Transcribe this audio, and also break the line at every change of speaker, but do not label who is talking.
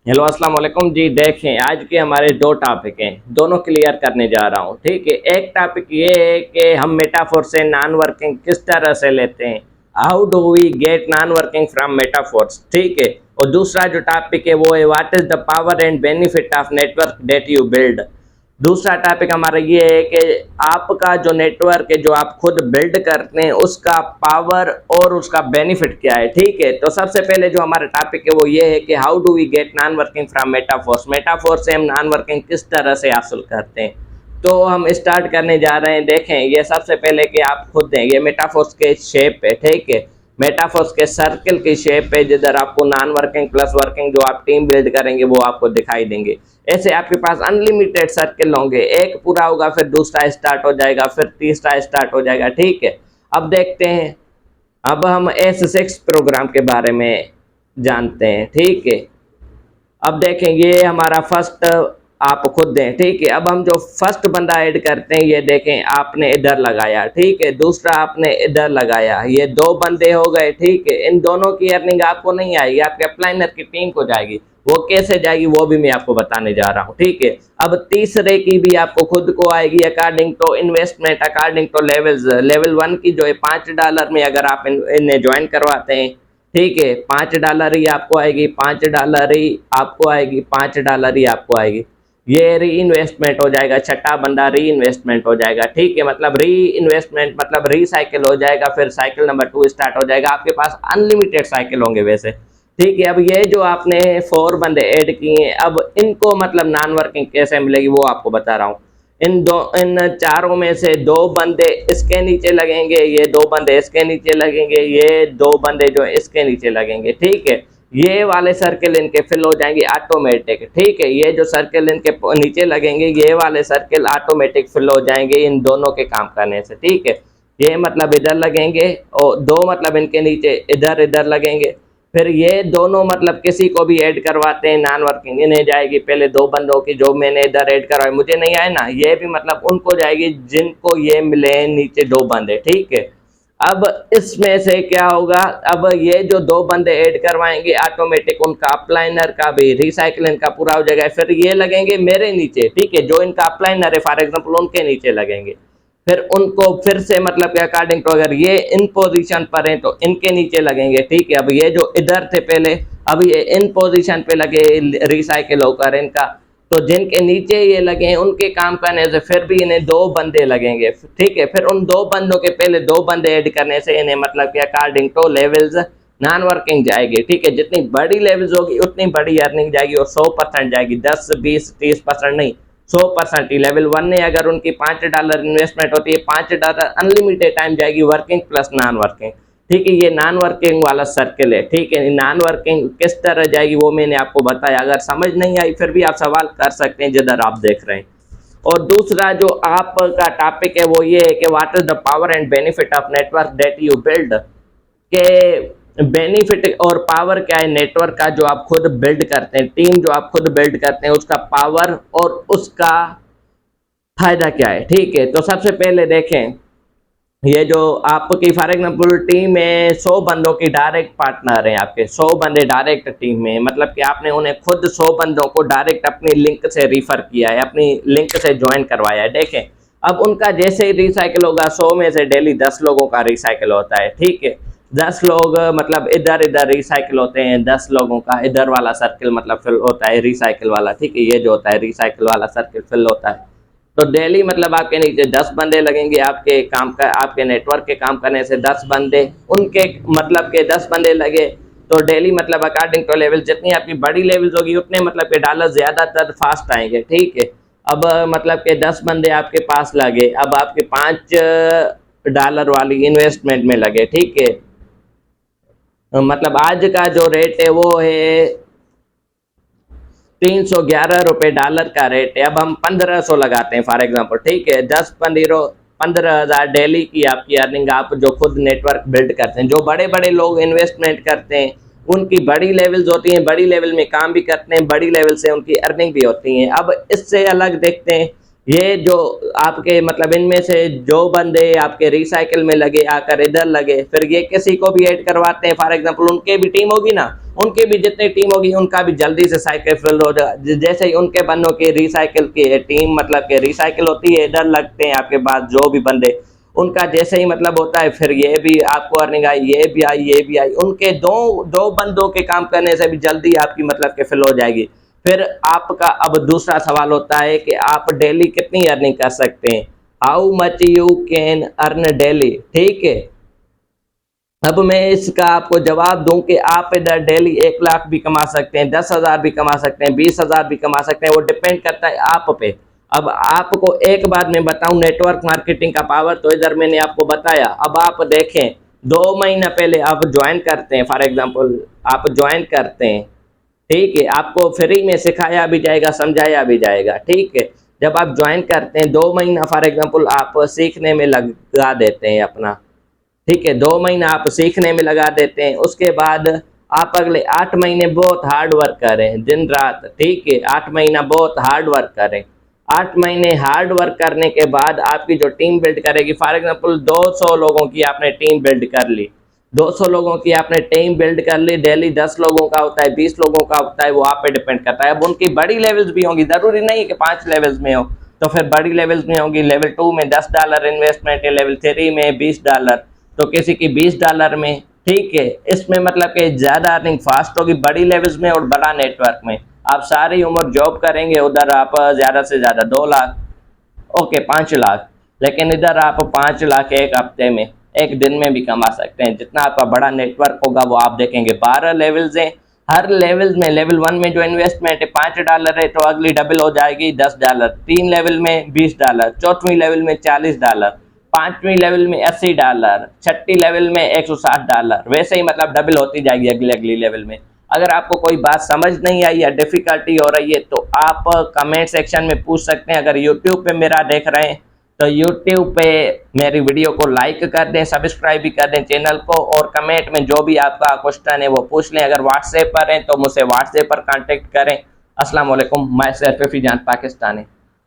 Hello अस्सलाम वालेकुम जी। देखें, आज के हमारे दो टॉपिक हैं, दोनों क्लियर करने जा रहा हूँ। ठीक है, एक टॉपिक ये है कि हम मेटाफोर से नॉन वर्किंग किस तरह से लेते हैं, how do we get non working from metaphors. ठीक है, और दूसरा जो टॉपिक है वो है what is the power and benefit of network that you build. दूसरा टॉपिक हमारा ये है कि आपका जो नेटवर्क है जो आप खुद बिल्ड करते हैं उसका पावर और उसका बेनिफिट क्या है। ठीक है, तो सबसे पहले जो हमारा टॉपिक है वो ये है कि how do we get non working from metaphors. Metaphor से हम नॉन वर्किंग किस तरह से हासिल करते हैं, तो हम स्टार्ट करने जा रहे हैं। देखें, ये सबसे पहले कि आप खुद दें, ये मेटाफोर्स के शेप है। ठीक है, मेटाफोर्स के सर्कल की शेप है, जिधर आपको नॉन वर्किंग प्लस वर्किंग जो आप टीम बिल्ड करेंगे वो आपको दिखाई देंगे। ऐसे आपके पास अनलिमिटेड सर्कल होंगे, एक पूरा होगा फिर दूसरा स्टार्ट हो जाएगा फिर तीसरा स्टार्ट हो जाएगा। ठीक है, अब देखते हैं, अब हम S6 प्रोग्राम के बारे में जानते हैं। ठीक है, अब देखें, ये हमारा फर्स्ट, आप खुद दें। ठीक है, अब हम जो फर्स्ट बंदा ऐड करते हैं, ये देखें आपने इधर लगाया। ठीक है, दूसरा आपने इधर लगाया, ये दो बंदे हो गए। ठीक है, इन दोनों की अर्निंग आपको नहीं आएगी, आपके अप्लाइनर की टीम को जाएगी। वो कैसे जाएगी वो भी मैं आपको बताने जा रहा हूँ। ठीक है, अब तीसरे की भी आपको खुद को आएगी according to investment, according to levels. Level 1 की जो है $5 में अगर आप इन्हें ज्वाइन करवाते हैं, ठीक है, $5 ही आपको आएगी, $5 ही आपको आएगी, $5 ही आपको आएगी। ये री इन्वेस्टमेंट हो जाएगा, छठा बंदा री इन्वेस्टमेंट हो जाएगा। ठीक है, मतलब री इन्वेस्टमेंट मतलब रीसाइकिल हो जाएगा, फिर साइकिल नंबर 2 स्टार्ट हो जाएगा। आपके पास अनलिमिटेड साइकिल होंगे वैसे। ठीक है, अब ये जो आपने 4 बंदे ऐड किए, अब इनको मतलब नॉन वर्किंग कैसे मिलेगी वो आपको बता रहा हूँ। इन चारों में से 2 बंदे इसके नीचे लगेंगे, ये 2 बंदे इसके नीचे लगेंगे, ये 2 बंदे जो इसके नीचे लगेंगे। ठीक है, ये वाले सर्कल इनके फिल हो जाएंगे ऑटोमेटिक। ठीक है, ये जो सर्कल इनके नीचे लगेंगे, ये वाले सर्कल ऑटोमेटिक फिल हो जाएंगे इन दोनों के काम करने से। ठीक है, ये मतलब इधर लगेंगे और 2 मतलब इनके नीचे इधर इधर लगेंगे। फिर ये दोनों मतलब किसी को भी ऐड करवाते हैं नॉन वर्किंग, इन्हें जाएगी पहले 2 बंदों की जो मैंने इधर ऐड करवाए, मुझे नहीं आए ना, ये भी मतलब उनको जाएगी जिनको ये मिले नीचे 2 बंदे। ठीक है, अब इसमें से क्या होगा, अब ये जो 2 बंदे ऐड करवाएंगे ऑटोमेटिक उनका अपलाइनर का भी रिसाइकिल इनका पूरा हो जाएगा। फिर ये लगेंगे मेरे नीचे। ठीक है, जो इनका अपलाइनर है फॉर एग्जांपल उनके नीचे लगेंगे। फिर उनको फिर से मतलब कि अकॉर्डिंग टू अगर ये इन पोजीशन पर हैं तो इनके नीचे लगेंगे। ठीक है, अब ये जो इधर थे पहले, अब ये इन पोजीशन पे लगे रिसाइकिल होकर इनका, तो जिनके नीचे ये लगे हैं उनके काम करने से फिर भी इन्हें 2 बंदे लगेंगे। ठीक है, फिर उन 2 बंदों के पहले 2 बंदे ऐड करने से इन्हें मतलब कि according to levels non working जाएगी। ठीक है, जितनी बड़ी लेवल्स होगी उतनी बड़ी अर्निंग जाएगी और 100% जाएगी, 10 20 30% नहीं, 100% ही। लेवल 1 ने अगर उनकी $5 इन्वेस्टमेंट होती है, $5 अनलिमिटेड टाइम जाएगी वर्किंग प्लस नॉन वर्किंग। ठीक है, ये नॉन वर्किंग वाला सर्कल है। ठीक है, नॉन वर्किंग किस तरह जाएगी वो मैंने आपको बताया, अगर समझ नहीं आई फिर भी आप सवाल कर सकते हैं जिधर आप देख रहे हैं। और दूसरा जो आपका टॉपिक है वो ये है कि what is the power and benefit of network that you build, के बेनिफिट और पावर क्या है नेटवर्क का जो आप खुद बिल्ड करते हैं, टीम जो आप खुद बिल्ड करते हैं उसका पावर और उसका फायदा क्या है। ठीक है, तो सबसे पहले देखें, ये जो आपकी फॉर एग्जाम्पल टीम में 100 बंदों की डायरेक्ट पार्टनर हैं, आपके 100 बंदे डायरेक्ट टीम में, मतलब कि आपने उन्हें खुद 100 बंदों को डायरेक्ट अपनी लिंक से रिफर किया है, अपनी लिंक से ज्वाइन करवाया है। देखें, अब उनका जैसे ही रिसाइकिल होगा, 100 में से डेली 10 लोगों का रिसाइकिल होता है। ठीक है, 10 लोग मतलब इधर इधर रिसाइकिल होते हैं, 10 लोगों का इधर वाला सर्किल मतलब फिल होता है रिसाइकिल वाला। ठीक है, ये जो होता है रिसाइकिल वाला सर्किल फिल होता है। तो डेली मतलब आपके नीचे 10 बंदे लगेंगे, आपके काम का आपके नेटवर्क के काम करने से 10 बंदे, उनके मतलब के 10 बंदे लगे, तो डेली मतलब अकॉर्डिंग टू लेवल जितनी आपकी बड़ी लेवल्स होगी उतने मतलब के डॉलर ज़्यादातर फास्ट आएंगे। ठीक है, अब मतलब के 10 बंदे आपके पास लगे, अब आपके $5 वाली इन्वेस्टमेंट में लगे। ठीक है, मतलब आज का जो रेट है वो है $311 डॉलर का रेट है। अब हम 1500 लगाते हैं फॉर एग्जांपल। ठीक है, 15,000 डेली की आपकी अर्निंग, आप जो खुद नेटवर्क बिल्ड करते हैं। जो बड़े बड़े लोग इन्वेस्टमेंट करते हैं उनकी बड़ी लेवल्स होती हैं, बड़ी लेवल में काम भी करते हैं, बड़ी लेवल से उनकी अर्निंग भी होती हैं। अब इससे अलग देखते हैं ये जो आपके मतलब इनमें से जो बंदे आपके रिसाइकिल में लगे आकर इधर लगे, फिर ये किसी को भी ऐड करवाते हैं, फॉर एग्जांपल उनके भी टीम होगी ना, उनकी भी जितनी टीम होगी उनका भी जल्दी से साइकिल फिल हो जाए। जैसे ही उनके बंदों की रिसाइकिल की टीम मतलब के रिसाइकिल होती है, इधर लगते हैं आपके पास जो भी बंदे, उनका जैसे ही मतलब होता है, फिर ये भी आपको अर्निंग आई, ये भी आई, ये भी आई, उनके दो दो बंदों के काम करने से भी जल्दी आपकी मतलब के फिल हो जाएगी। फिर आपका अब दूसरा सवाल होता है कि आप डेली कितनी अर्निंग कर सकते हैं, how much you can earn daily. ठीक है, अब मैं इसका आपको जवाब दूं कि आप इधर डेली 1 लाख भी कमा सकते हैं, 10,000 भी कमा सकते हैं, 20,000 भी कमा सकते हैं, वो डिपेंड करता है आप पे। अब आपको एक बात मैं बताऊं, नेटवर्क मार्केटिंग का पावर तो इधर मैंने आपको बताया। अब आप देखें, 2 महीना पहले आप ज्वाइन करते हैं, फॉर एग्जांपल आप ज्वाइन करते हैं, ठीक है, आपको फ्री में सिखाया भी जाएगा, समझाया भी जाएगा। ठीक है, जब आप ज्वाइन करते हैं 2 महीना फॉर एग्जांपल आप सीखने में लगा देते हैं अपना, ठीक है, 2 महीना आप सीखने में लगा देते हैं, उसके बाद आप अगले 8 महीने बहुत हार्ड वर्क करें दिन रात। ठीक है, 8 महीना बहुत हार्ड वर्क करें, 8 महीने हार्ड वर्क करने के बाद आपकी जो टीम बिल्ड करेगी, फॉर एग्जांपल 200 लोगों की आपने टीम बिल्ड कर ली, 200 लोगों की आपने टीम बिल्ड कर ली, डेली 10 लोगों का होता है, 20 लोगों का होता है, वो आप पे डिपेंड करता है। अब उनकी बड़ी लेवल्स भी होंगी, जरूरी नहीं है कि 5 लेवल्स में हो, तो फिर बड़ी लेवल्स में होगी, लेवल 2 में $10 इन्वेस्टमेंट है, लेवल 3 में $20, तो किसी की $20 में। ठीक है, इसमें मतलब कि ज़्यादा अर्निंग फास्ट होगी बड़ी लेवल्स में और बड़ा नेटवर्क में। आप सारी उम्र जॉब करेंगे, उधर आप ज़्यादा से ज़्यादा 2 लाख, ओके 5 लाख, लेकिन इधर आप 5 लाख एक हफ्ते में, एक दिन में भी कमा सकते हैं। जितना आपका बड़ा नेटवर्क होगा वो आप देखेंगे। 12 लेवल्स हैं, हर लेवल में, लेवल 1 में जो इन्वेस्टमेंट है $5 है, तो अगली डबल हो जाएगी $10, 3 लेवल में $20, चौथवीं लेवल में $40, 5वीं लेवल में $80, छठी लेवल में $160, वैसे ही मतलब डबल होती जाएगी अगली अगली लेवल में। अगर आपको कोई बात समझ नहीं आई या डिफ़िकल्टी हो रही है तो आप कमेंट सेक्शन में पूछ सकते हैं। अगर यूट्यूब पे मेरा देख रहे हैं तो यूट्यूब पे मेरी वीडियो को लाइक कर दें, सब्सक्राइब भी कर दें चैनल को, और कमेंट में जो भी आपका क्वेश्चन है वो पूछ लें। अगर व्हाट्सएप पर हैं तो मुझसे व्हाट्सएप पर कांटेक्ट करें। अस्सलाम वालेकुम, मैं सैफ रफ़ी जान, पाकिस्तानी।